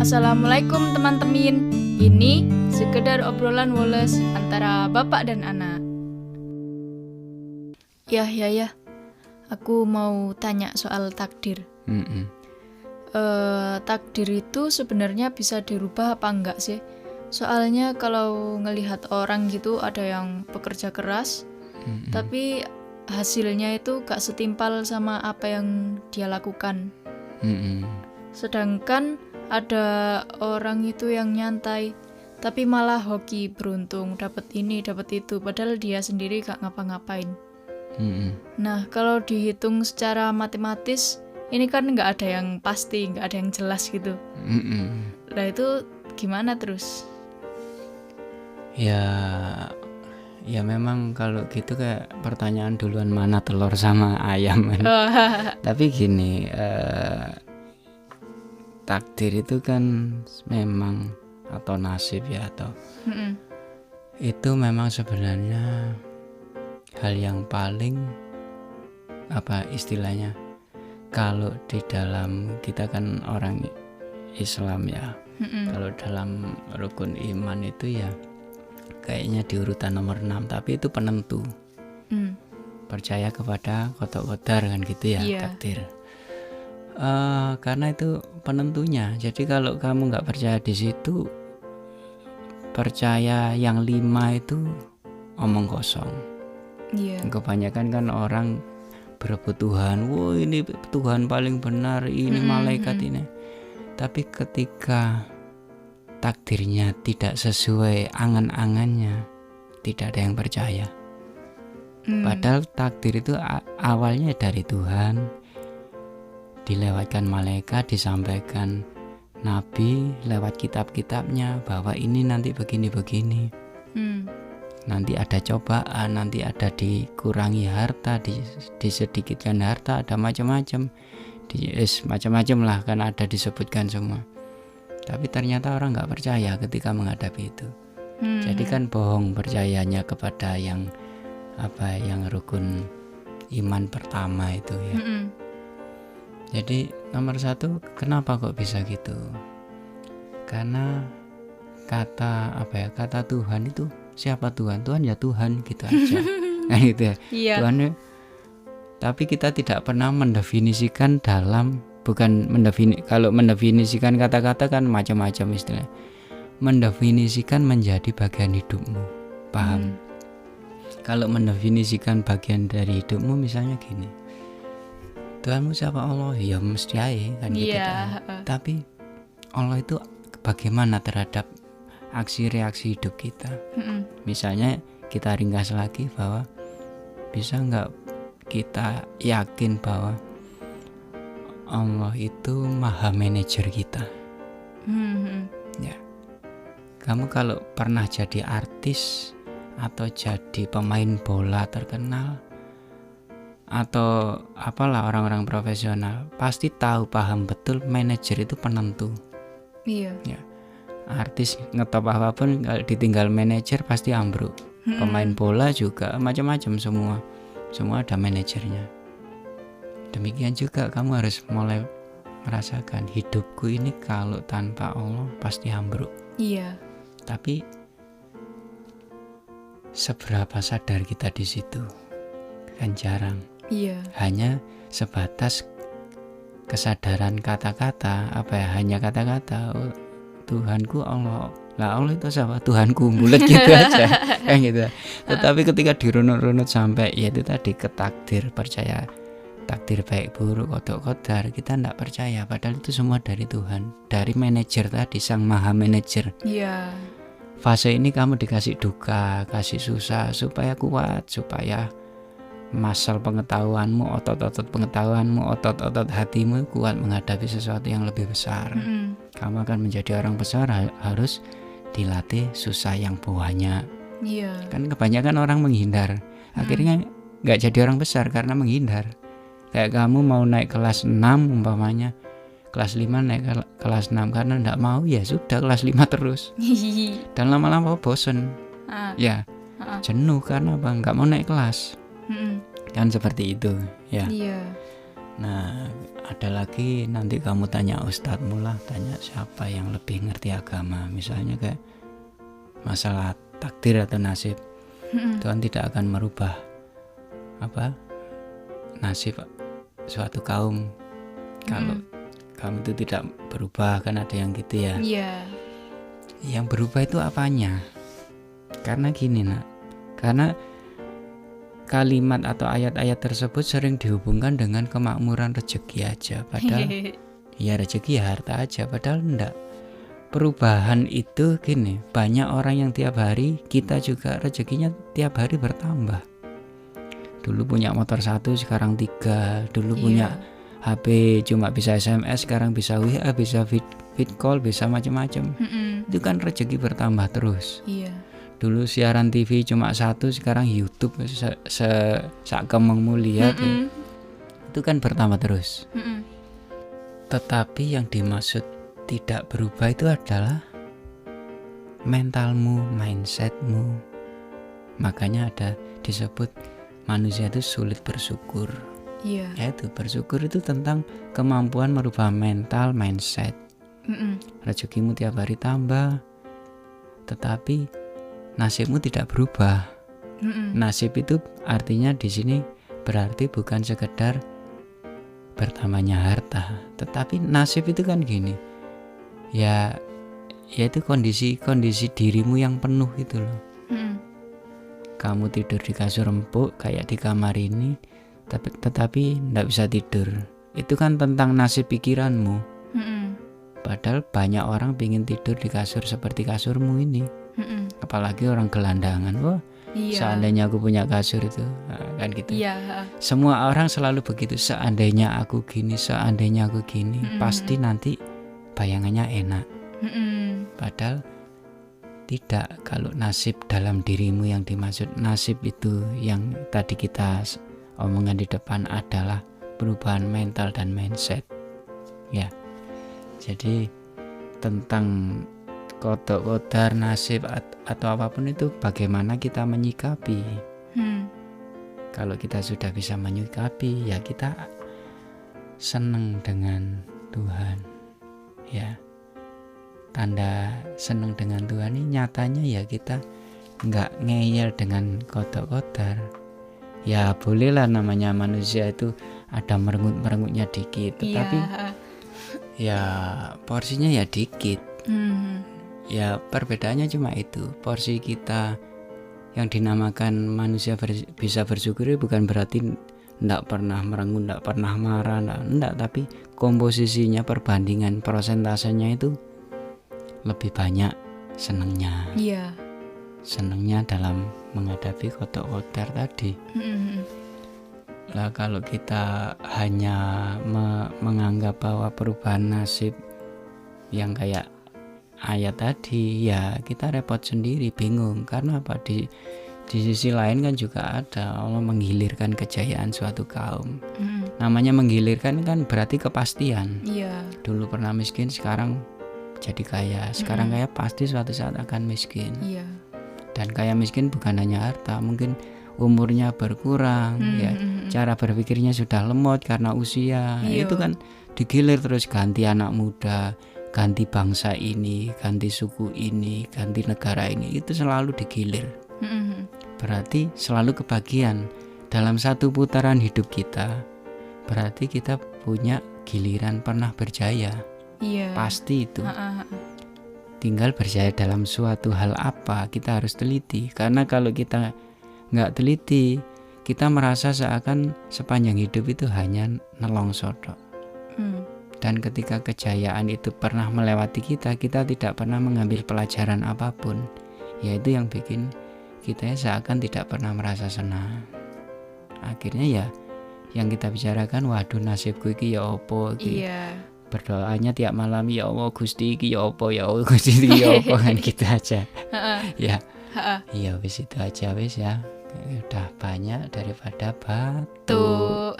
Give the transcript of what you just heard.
Assalamualaikum teman-teman. Ini sekedar obrolan woles antara bapak dan anak. Ya. Aku mau tanya soal takdir. Takdir itu sebenarnya bisa dirubah apa enggak sih? Soalnya kalau ngelihat orang gitu ada yang bekerja keras, tapi hasilnya itu gak setimpal sama apa yang dia lakukan. Sedangkan ada orang itu yang nyantai, tapi malah hoki, beruntung, dapat ini, dapat itu, padahal dia sendiri gak ngapa-ngapain. Nah, kalau dihitung secara matematis, ini kan gak ada yang pasti, gak ada yang jelas gitu. Nah itu gimana terus? Ya memang kalau gitu kayak pertanyaan duluan mana telur sama ayam kan. Tapi gini, takdir itu kan memang atau nasib ya atau itu memang sebenarnya hal yang paling apa istilahnya, kalau di dalam kita kan orang Islam ya, kalau dalam rukun iman itu ya kayaknya di urutan nomor 6, tapi itu penentu. Percaya kepada qada kan gitu ya, takdir. Karena itu penentunya. Jadi kalau kamu nggak percaya di situ, percaya yang 5 itu omong kosong. Kebanyakan kan orang berebut Tuhan, wah ini Tuhan paling benar, ini malaikat ini. Tapi ketika takdirnya tidak sesuai angan-angannya, tidak ada yang percaya. Padahal takdir itu awalnya dari Tuhan, dilewatkan malaikat, disampaikan nabi lewat kitab-kitabnya bahwa ini nanti begini-begini. Nanti ada cobaan, nanti ada dikurangi harta, disedikitkan harta, ada macam-macam. Macam-macam lah kan ada disebutkan semua. Tapi ternyata orang nggak percaya ketika menghadapi itu. Jadi kan bohong percayanya kepada yang rukun iman pertama itu ya. Jadi nomor 1, kenapa kok bisa gitu? Karena kata Tuhan itu, siapa Tuhan? Tuhan ya Tuhan gitu aja. Nah gitu ya. Tuhan ya. Tapi kita tidak pernah mendefinisikan kalau mendefinisikan kata-kata kan macam-macam istilah. Mendefinisikan menjadi bagian hidupmu. Paham? Kalau mendefinisikan bagian dari hidupmu misalnya gini. Tuhanmu siapa? Allah. Ya mesti aja kan gitu. Tapi Allah itu bagaimana terhadap aksi-reaksi hidup kita? Misalnya kita ringkas lagi bahwa bisa nggak kita yakin bahwa Allah itu maha manajer kita. Ya. Kamu kalau pernah jadi artis atau jadi pemain bola terkenal atau apalah orang-orang profesional, pasti tahu paham betul manajer itu penentu. Ya. Artis ngetop apapun kalau ditinggal manajer pasti ambruk. Pemain bola juga macam-macam, semua ada manajernya. Demikian juga kamu harus mulai merasakan hidupku ini kalau tanpa Allah pasti ambruk. Tapi seberapa sadar kita di situ? Kan jarang. Hanya sebatas kesadaran kata-kata, hanya kata-kata. Oh, Tuhanku Allah. Lah Allah itu siapa? Tuhanku, bulat gitu aja. Kan gitu. Tetapi ketika dirunut-runut sampai yaitu tadi ke takdir, percaya takdir baik buruk, qada, kita tidak percaya. Padahal itu semua dari Tuhan, dari manajer tadi, sang maha manajer. Fase ini kamu dikasih duka, kasih susah supaya kuat, supaya masal pengetahuanmu, otot-otot pengetahuanmu, otot-otot hatimu kuat menghadapi sesuatu yang lebih besar. Kamu akan menjadi orang besar, harus dilatih susah yang banyak. Kan kebanyakan orang menghindar, akhirnya nggak jadi orang besar karena menghindar. Kayak kamu mau naik kelas 6 umpamanya, kelas 5 naik kelas 6 karena nggak mau, ya sudah kelas 5 terus. Dan lama-lama bosen, jenuh karena nggak mau naik kelas. Kan seperti itu ya. Nah, ada lagi nanti kamu tanya ustadzmu lah, tanya siapa yang lebih ngerti agama. Misalnya kayak masalah takdir atau nasib. Tuhan tidak akan merubah nasib suatu kaum kalau kamu itu tidak berubah, kan ada yang gitu ya. Yang berubah itu apanya? Karena gini nak, karena kalimat atau ayat-ayat tersebut sering dihubungkan dengan kemakmuran rezeki aja, padahal ya rezeki ya harta aja, padahal enggak. Perubahan itu gini, banyak orang yang tiap hari, kita juga rezekinya tiap hari bertambah. Dulu punya motor 1, sekarang 3. Dulu punya HP cuma bisa SMS, sekarang bisa WA, bisa vid call, bisa macam-macam. Itu kan rezeki bertambah terus. Dulu siaran TV cuma 1, sekarang YouTube sakemengmu lihat itu kan bertambah terus. Tetapi yang dimaksud tidak berubah itu adalah mentalmu, mindsetmu. Makanya ada disebut manusia itu sulit bersyukur. Yaitu bersyukur itu tentang kemampuan merubah mental, mindset. Rezekimu tiap hari tambah, tetapi nasibmu tidak berubah. Nasib itu artinya di sini berarti bukan sekedar bertambahnya harta, tetapi nasib itu kan gini. Ya itu kondisi dirimu yang penuh itu loh. Kamu tidur di kasur empuk kayak di kamar ini, tetapi tidak bisa tidur. Itu kan tentang nasib pikiranmu. Padahal banyak orang pingin tidur di kasur seperti kasurmu ini. Apalagi orang gelandangan. Wah, seandainya aku punya kasur itu, kan gitu. Semua orang selalu begitu. Seandainya aku gini, seandainya aku gini, pasti nanti bayangannya enak. Padahal tidak. Kalau nasib dalam dirimu yang dimaksud, nasib itu yang tadi kita omongan di depan adalah perubahan mental dan mindset. Ya. Jadi tentang kodok kodar nasib atau apapun itu bagaimana kita menyikapi. Kalau kita sudah bisa menyikapi, ya kita senang dengan Tuhan. Ya, tanda senang dengan Tuhan ini nyatanya ya kita nggak ngeyel dengan kodok kodar. Ya bolehlah, namanya manusia itu ada merengut-merengutnya dikit, tetapi ya porsinya ya dikit. Ya perbedaannya cuma itu. Porsi kita yang dinamakan manusia bisa bersyukur bukan berarti tidak pernah merengut, tidak pernah marah, tidak, tapi komposisinya, perbandingan persentasenya itu lebih banyak senangnya. Senangnya dalam menghadapi kodok-kodar tadi. Lah kalau kita hanya menganggap bahwa perubahan nasib yang kayak ayat tadi, ya kita repot sendiri, bingung. Karena apa? Di sisi lain kan juga ada Allah menggilirkan kejayaan suatu kaum. Namanya menggilirkan kan berarti kepastian. Dulu pernah miskin, sekarang jadi kaya. Sekarang kaya, pasti suatu saat akan miskin. Dan kaya miskin bukan hanya harta, mungkin umurnya berkurang, ya cara berpikirnya sudah lemot karena usia. Itu kan digilir terus, ganti anak muda, ganti bangsa ini, ganti suku ini, ganti negara ini, itu selalu digilir. Berarti selalu kebagian dalam satu putaran hidup kita. Berarti kita punya giliran pernah berjaya. Pasti itu. Tinggal berjaya dalam suatu hal apa, kita harus teliti. Karena kalau kita nggak teliti, kita merasa seakan sepanjang hidup itu hanya nelongso tok. Dan ketika kejayaan itu pernah melewati kita tidak pernah mengambil pelajaran apapun. Yaitu yang bikin kita seakan tidak pernah merasa senang. Akhirnya ya yang kita bicarakan, waduh nasibku iki ya opo iki. Berdoanya tiap malam, ya Allah Gusti iki ya opo, ya Allah Gusti iki ya opo, kan gitu aja. Ya. Iya wis itu aja wis ya. Udah banyak daripada batu.